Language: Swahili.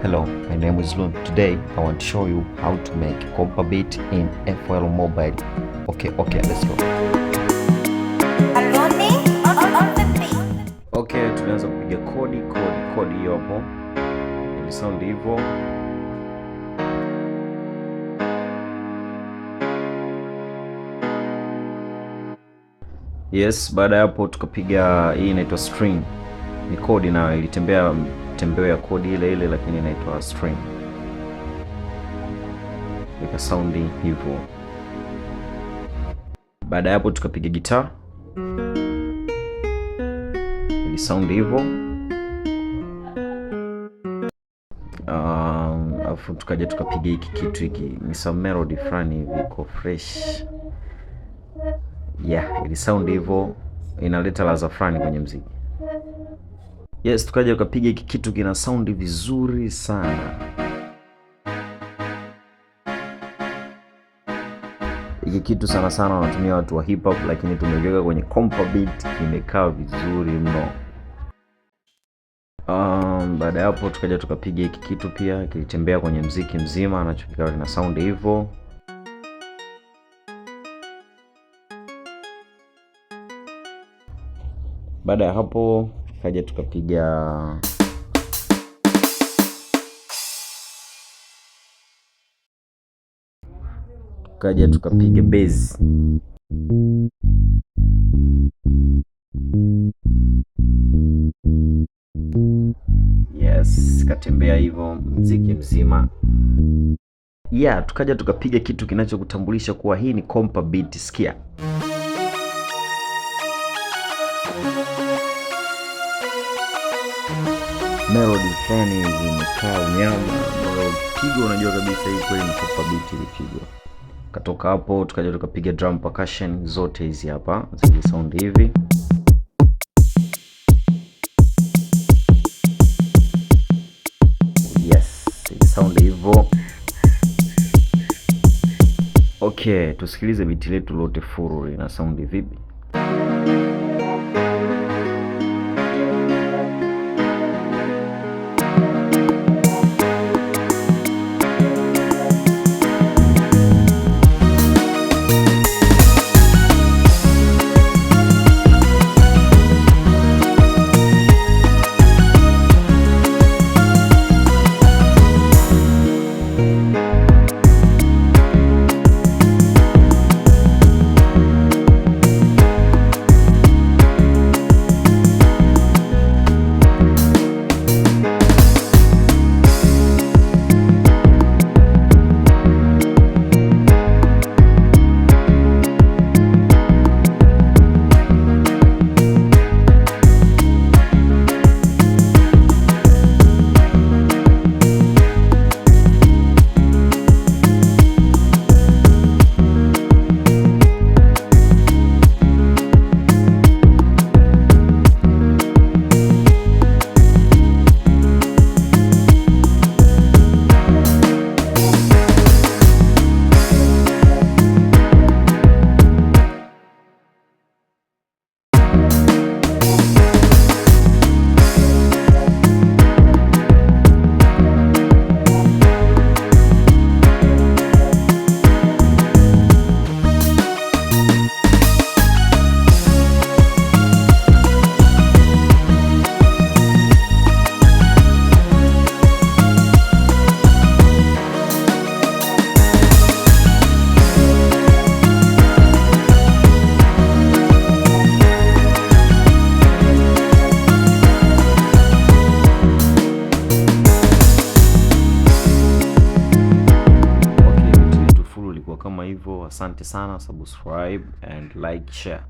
Hello, my name is Loon. Today I want to show you how to make compa beat in FL Mobile. Okay, let's go. Okay, tunaanza kupiga kodi hiyo hapo. Ili sound hivyo. Yes, baada ya hapo tukapiga hii inaitwa string. Ni kodi nayo ilitembea tembeo ya kodi ile lakini inaitwa string. Ika soundi hivyo. Baada ya hapo tukapiga gitaa. Ili sound hivyo. Afu tukaja tukapiga hiki kitu hiki. Ni some melody fulani hivi iko fresh. Yeah, ili sound hivyo, inaleta ladha fulani kwenye muziki. Yes, tukaja tukapiga hiki kitu kina sound vizuri sana. Hiki kitu sana wanatumia watu wa hip hop, lakini tumeweka kwenye compa beat, imekaa vizuri mno. Baada ya hapo tukaja tukapiga hiki kitu pia kilitembea kwenye muziki mzima, anachokikaa kina sound hivyo. Baada ya hapo kaja tukapiga bass. Yes, katembea hivyo muziki mzima. Yeah, tukaja tukapiga kitu kinachokutambulisha kuwa hii ni compa beat. Sikia. Melody fulani imekaa unyama, pigo unajua kabisa hii kweli ni compa beat ilipigwa. Katoka hapo tukaja tukapiga drum percussion zote hizi hapa, zile sound hivi. Yes, sound hivyo. Okay, tusikilize beat letu lote full lina sound vipi. Kama hivyo, asante sana, subscribe and like, share.